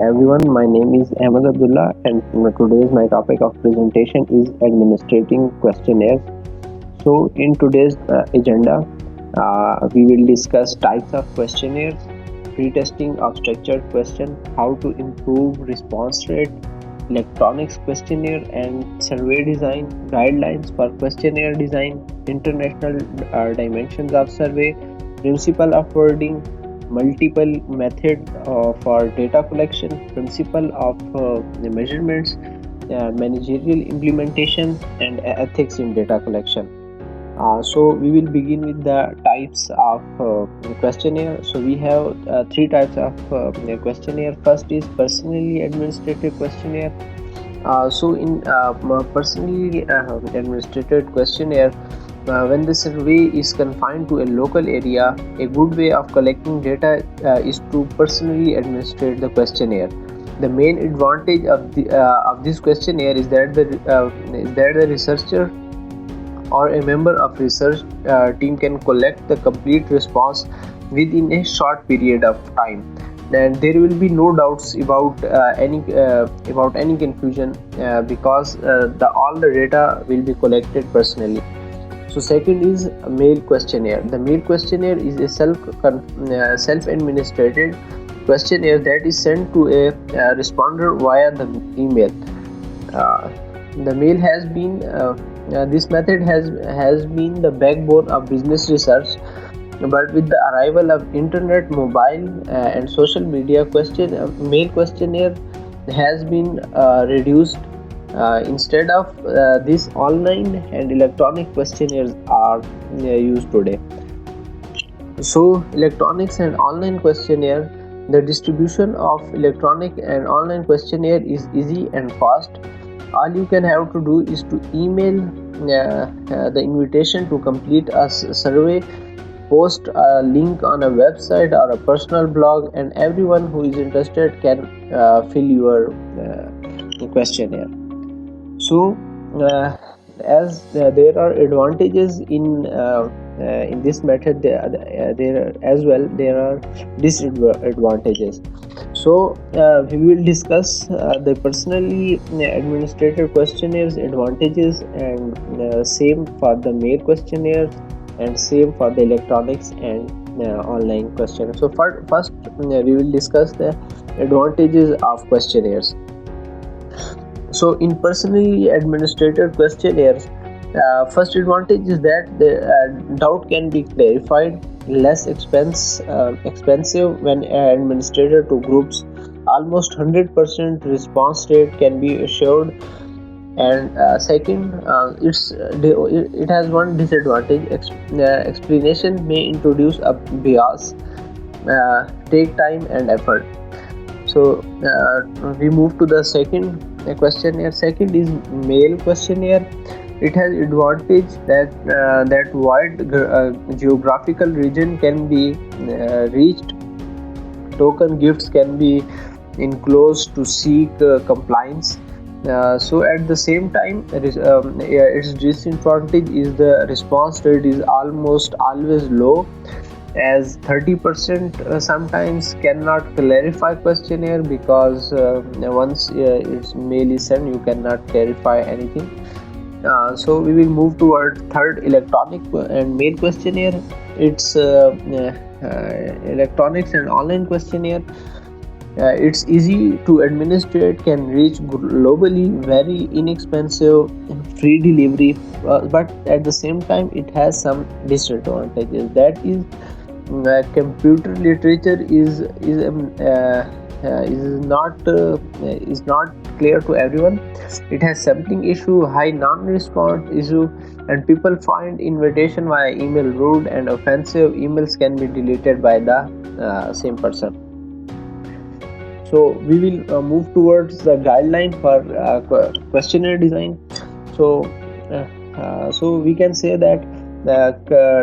everyone. My name is Ahmed Abdullah, and today's my topic of presentation is administrating questionnaires. So, in today's agenda, we will discuss types of questionnaires, pre-testing of structured question, how to improve response rate, electronics questionnaire and survey design, guidelines for questionnaire design, international dimensions of survey, principle of wording, multiple method for data collection, principle of the measurements, managerial implementation, and ethics in data collection. So we will begin with the types of questionnaire. So we have three types of questionnaire. First is personally administrated questionnaire. So in personally administrated questionnaire, when the survey is confined to a local area, a good way of collecting data is to personally administrate the questionnaire. The main advantage of this questionnaire is that the researcher or a member of research team can collect the complete response within a short period of time, and there will be no doubts about any confusion because all the data will be collected personally. So second is mail questionnaire. The mail questionnaire is a self-administrated questionnaire that is sent to a responder via the email. The mail has been this method has been the backbone of business research, but with the arrival of internet, mobile, and social media, mail questionnaire has been reduced. Instead of this, online and electronic questionnaires are used today. So electronics and online questionnaire, the distribution of electronic and online questionnaire is easy and fast. All you can have to do is to email the invitation to complete a survey, post a link on a website or a personal blog, and everyone who is interested can fill your questionnaire. So as there are advantages in this method, there as well there are disadvantages. So we will discuss the personally administrated questionnaires advantages, and same for the mail questionnaire, and same for the electronics and online questionnaire. So first we will discuss the advantages of questionnaires. So in personally administrated questionnaires, first advantage is that the doubt can be clarified, less expensive when administered to groups, almost 100% response rate can be assured, and second, it has one disadvantage. Explanation may introduce a bias, take time and effort. So we move to the second questionnaire. Second is mail questionnaire. It has advantage that wide geographical region can be reached. Token gifts can be enclosed to seek compliance. So at the same time, its disadvantage is the response rate is almost always low, as 30% sometimes cannot clarify questionnaire because once its mail is sent, you cannot clarify anything. So we will move toward third, electronic and mail questionnaire. It's electronics and online questionnaire. It's easy to administrate, can reach globally, very inexpensive, free delivery, but at the same time it has some disadvantages. That is, computer literature is not clear to everyone. It has sampling issue, high non-response issue, and people find invitation via email rude and offensive. Emails can be deleted by the same person. So we will move towards the guideline for questionnaire design. So we can say that the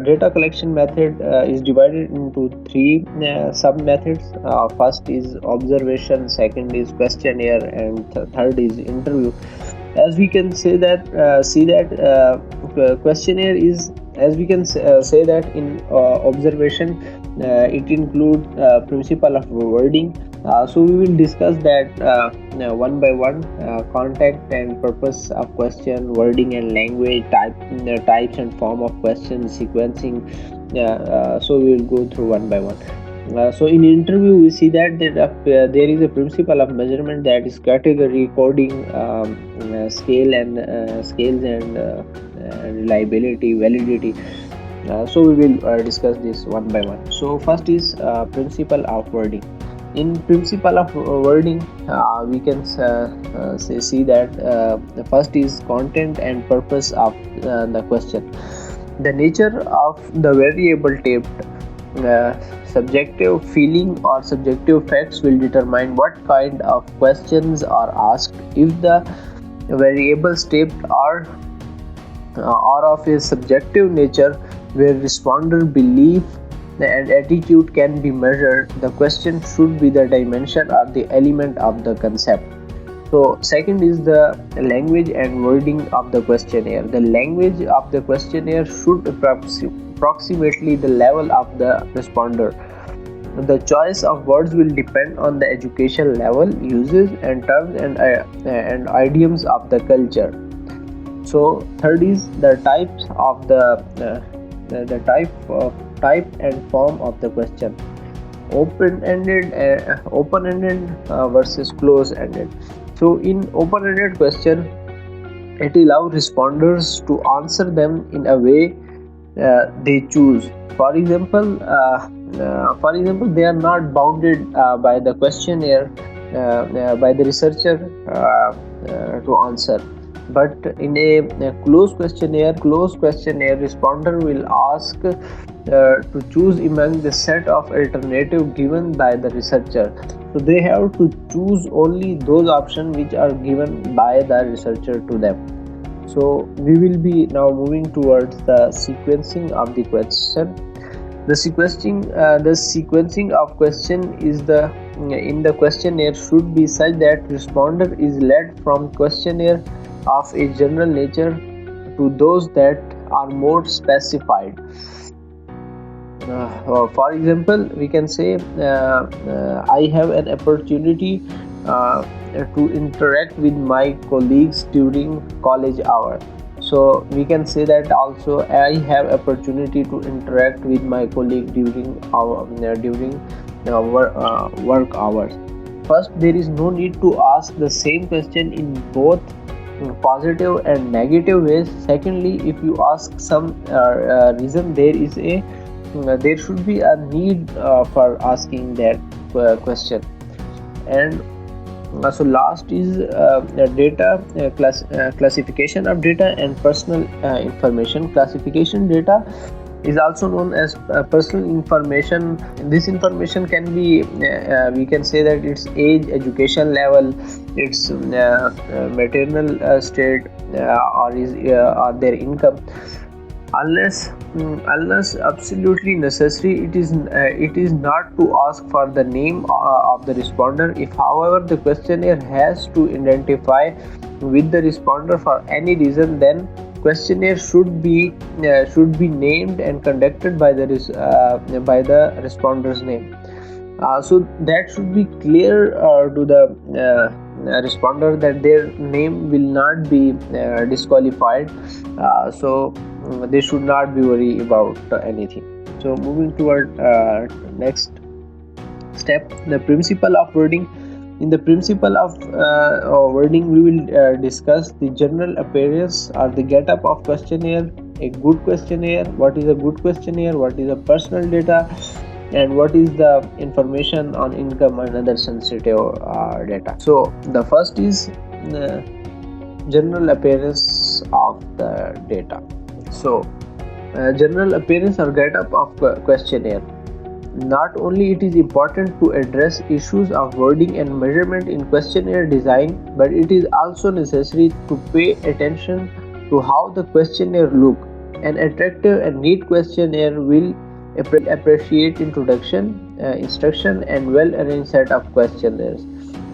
data collection method is divided into three sub methods. First is observation, second is questionnaire, and third is interview. As we can say that questionnaire is, as we can say that in observation, it includes principle of wording, So we will discuss that one by one. Content and purpose of question, wording and language, types and form of question, sequencing. So we will go through one by one. So in interview we see that there is a principle of measurement, that is category, coding, scale and scales and reliability, validity. So we will discuss this one by one. So first is principle of wording. In principle of wording, we can see that the first is content and purpose of the question. The nature of the variable typed subjective feeling or subjective facts will determine what kind of questions are asked. If the variables typed are of a subjective nature, where responder belief and attitude can be measured, the question should be the dimension or the element of the concept. So second is the language and wording of the questionnaire. The language of the questionnaire should approximately the level of the responder. The choice of words will depend on the education level, uses and terms and idioms of the culture. So third is the types of the type and form of the question. Open-ended versus close-ended. So in open-ended question, it allows responders to answer them in a way they choose. For example, they are not bounded by the questionnaire by the researcher to answer. But in a closed questionnaire, responder will ask to choose among the set of alternatives given by the researcher. So they have to choose only those options which are given by the researcher to them. So we will be now moving towards the sequencing of the question. The sequencing of question is in the questionnaire should be such that responder is led from questionnaire of a general nature to those that are more specified. For example, we can say I have an opportunity to interact with my colleagues during college hour. So we can say that also I have opportunity to interact with my colleague during work hours. First, there is no need to ask the same question in both positive and negative ways. Secondly, if you ask some reason, there should be a need for asking that question. And so last is data classification of data and personal information. Classification data is also known as personal information. This information can be we can say that its age, education level, its maternal state, or their income. Unless absolutely necessary, it is not to ask for the name of the responder. If however the questionnaire has to identify with the responder for any reason, then questionnaire should be named and conducted by the responder's name. So that should be clear to the responder that their name will not be disqualified. So they should not be worried about anything. So moving toward next step, the principle of wording. In the principle of wording, we will discuss the general appearance or the get-up of questionnaire, a good questionnaire, what is a good questionnaire, what is a personal data, and what is the information on income and other sensitive data. So the first is general appearance of the data. So general appearance or get-up of questionnaire. Not only it is important to address issues of wording and measurement in questionnaire design, but it is also necessary to pay attention to how the questionnaire look. An attractive and neat questionnaire will appreciate introduction, instruction, and well-arranged set of questionnaires.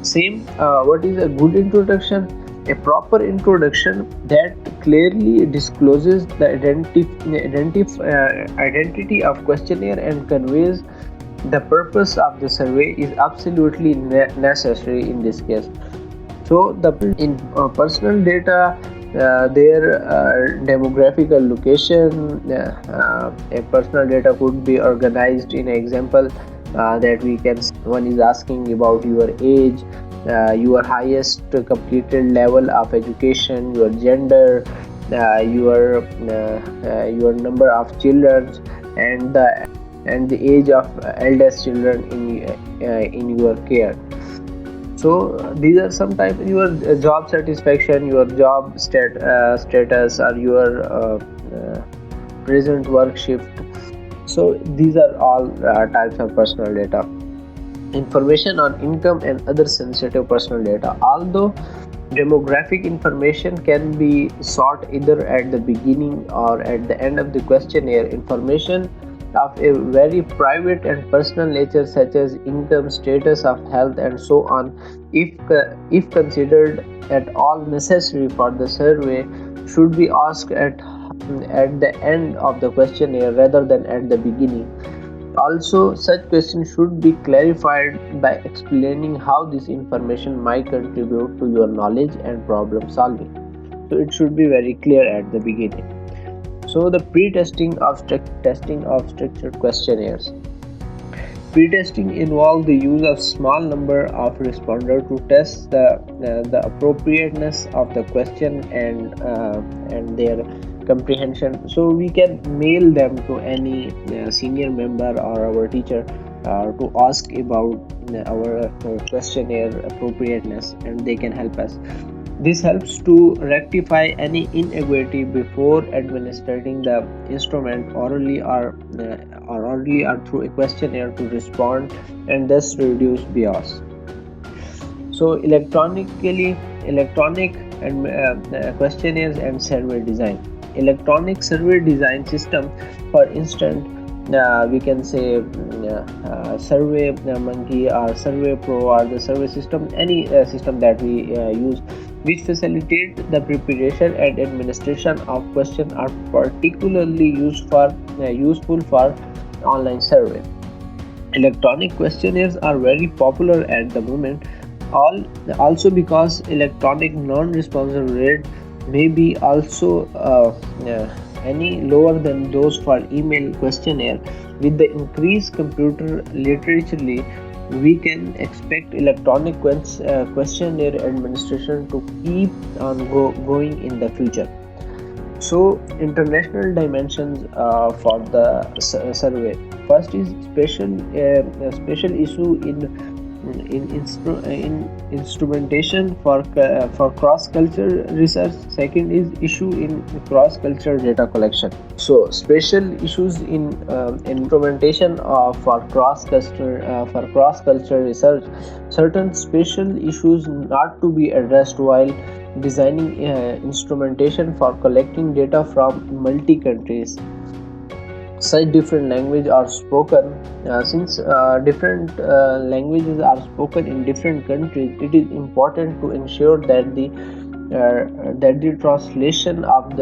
Same, what is a good introduction? A proper introduction that clearly discloses the identity of questionnaire and conveys The purpose of the survey is absolutely necessary in this case. So the in personal data, their demographical location, a personal data could be organized in an example that we can. One is asking about your age, your highest completed level of education, your gender, your number of children, and the age of eldest children in your care. So these are sometimes your job satisfaction, your job status, or your present work shift. So these are all types of personal data. Information on income and other sensitive personal data. Although demographic information can be sought either at the beginning or at the end of the questionnaire, information of a very private and personal nature such as income, status of health, and so on, if considered at all necessary for the survey, should be asked at the end of the questionnaire rather than at the beginning. Also, such questions should be clarified by explaining how this information might contribute to your knowledge and problem solving. So it should be very clear at the beginning. So the pre-testing of structured questionnaires. Pre-testing involves the use of small number of responders to test the appropriateness of the question and their comprehension. So we can mail them to any senior member or our teacher to ask about our questionnaire appropriateness, and they can help us. This helps to rectify any inequality before administering the instrument orally or through a questionnaire to respond, and thus reduce bias. So electronic and questionnaires and survey design. Electronic survey design system, for instance, we can say Survey Monkey or Survey Pro or the survey system, any system that we use, which facilitate the preparation and administration of questions, are particularly useful for online survey. Electronic questionnaires are very popular at the moment, also because electronic non-response rate may be also any lower than those for email questionnaire. With the increased computer literacy, we can expect electronic questionnaire administration to keep on going in the future. So international dimensions for the survey. First is special issue in instrumentation for cross-culture research. Second is issue in cross-culture data collection. So special issues in instrumentation for cross-culture research. Certain special issues not to be addressed while designing instrumentation for collecting data from multi countries. Such different languages are spoken. Since different languages are spoken in different countries, it is important to ensure that the translation of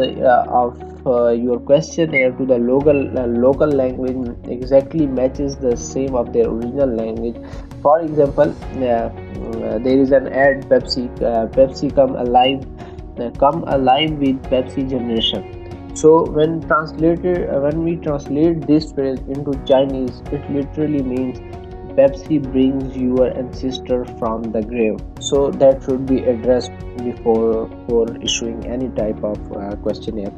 your questionnaire to the local language exactly matches the same of their original language. For example, there is an ad, Pepsi come alive with Pepsi generation. So when we translate this phrase into Chinese, it literally means Pepsi brings your ancestor from the grave. So that should be addressed before issuing any type of questionnaire.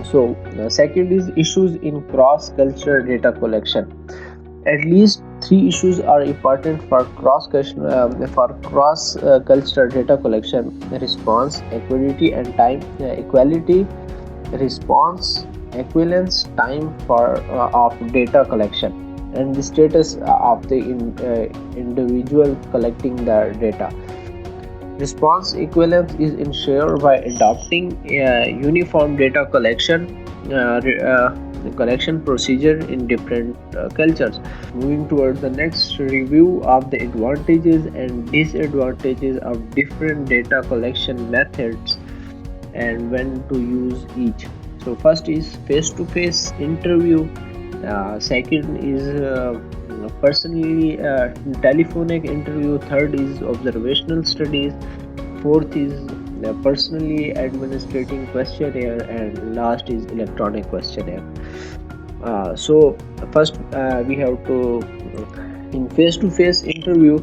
So second is issues in cross-cultural data collection. At least 3 issues are important for cross-cultural data collection: response, equality, and time. Equality, response, equivalence, time of data collection, and the status of the individual collecting the data. Response equivalence is ensured by adopting uniform data collection procedure in different cultures. Moving towards the next review of the advantages and disadvantages of different data collection methods and when to use each. So first is face-to-face interview. Second is personally telephonic interview. Third is observational studies. Fourth is personally administrating questionnaire, and last is electronic questionnaire. So first we have to in face-to-face interview.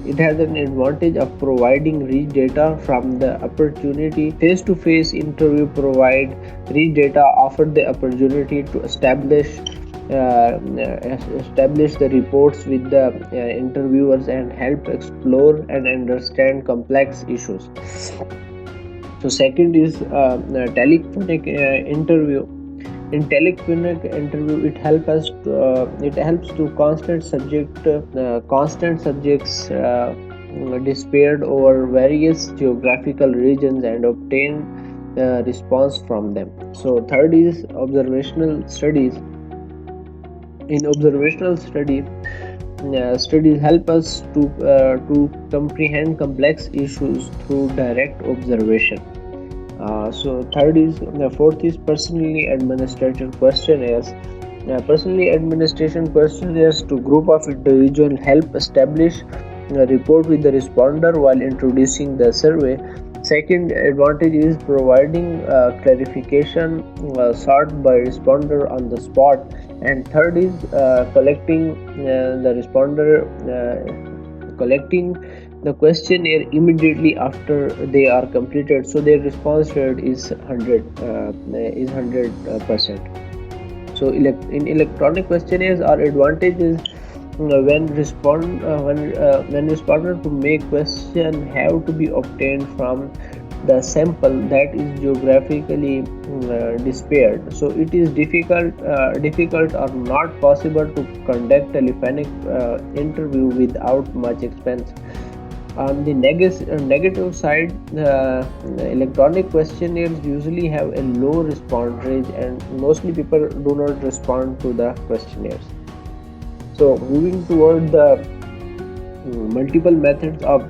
It has an advantage of providing rich data from the opportunity. Face-to-face interview provide rich data, offer the opportunity to establish the reports with the interviewers and help explore and understand complex issues. So second is telephonic interview. In telephonic interview, it helps to constant subjects disappeared over various geographical regions and obtain response from them. So third is observational studies. In observational studies help us to comprehend complex issues through direct observation. So fourth is personally administrated questionnaires. Personally administration questionnaires to group of individual help establish a report with the responder while introducing the survey. Second advantage is providing clarification sought by responder on the spot, and third is collecting the questionnaire immediately after they are completed, so their response rate is 100%. So in electronic questionnaires, our advantage is when responder to make question have to be obtained from the sample that is geographically dispersed. So it is difficult or not possible to conduct telephonic interview without much expense. On the negative side, electronic questionnaires usually have a low response rate, and mostly people do not respond to the questionnaires. So moving toward the multiple methods of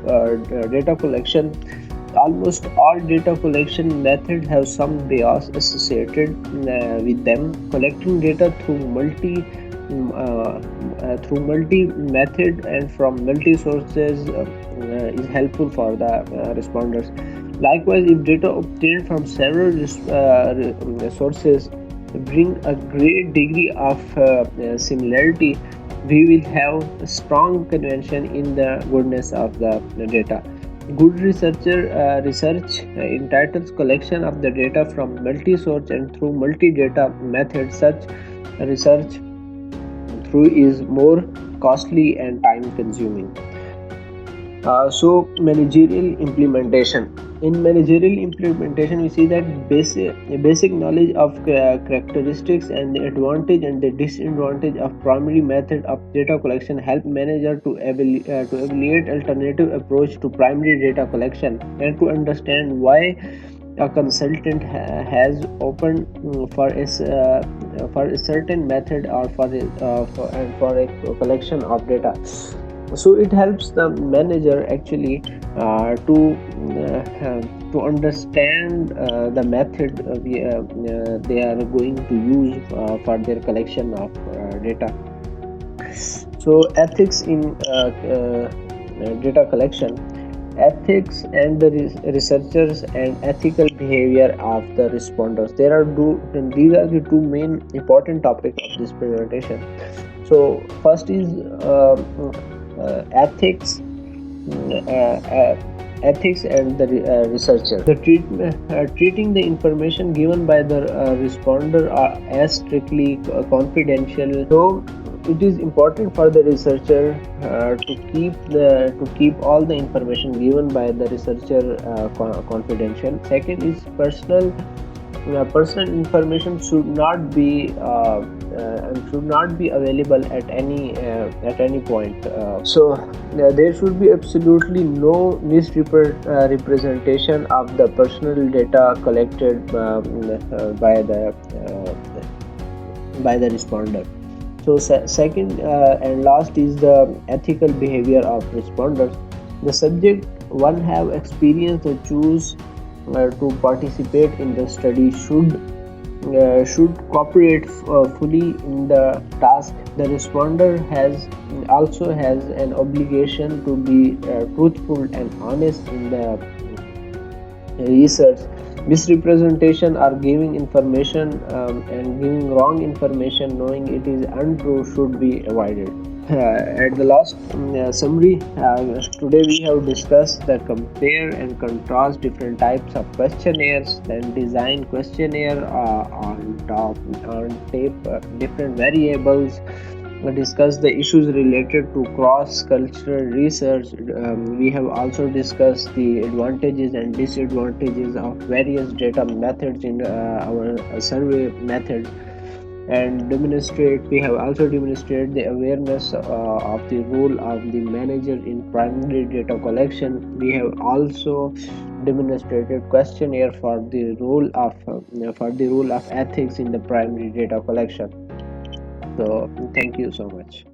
data collection, almost all data collection methods have some bias associated with them. Collecting data through multi method and from multi sources is helpful for the responders. Likewise, if data obtained from several sources bring a great degree of similarity, we will have a strong conviction in the goodness of the data. Good research entitles collection of the data from multi-source and through multi-data methods. Such research through is more costly and time-consuming. So managerial implementation. In managerial implementation, we see that basic knowledge of characteristics and the advantage and the disadvantage of primary method of data collection help manager to evaluate alternative approach to primary data collection and to understand why a consultant has opened for a certain method or for a collection of data. So it helps the manager actually to understand the method they are going to use for their collection of data. So ethics in data collection. Ethics and the researchers and ethical behavior of the responders. These are the two main important topics of this presentation. So first is ethics and the researcher. The treating the information given by the responder as strictly confidential. So it is important for the researcher to keep all the information given by the researcher confidential. Second is personal information should not be available at any point. So there should be absolutely no misrepresentation of the personal data collected by the responder. So second and last is the ethical behavior of responders. The subject one have experience or choose to participate in the study should should cooperate fully in the task. The responder has also has an obligation to be truthful and honest in the research. Misrepresentation or giving information and giving wrong information knowing it is untrue should be avoided. At the last summary, today we have discussed the compare and contrast different types of questionnaires, then design questionnaire on tape different variables. We discussed the issues related to cross-cultural research. We have also discussed the advantages and disadvantages of various data methods in our survey methods, and demonstrate we have also demonstrated the awareness of the role of the manager in primary data collection. We have also demonstrated questionnaire for the role of ethics in the primary data collection. So thank you so much.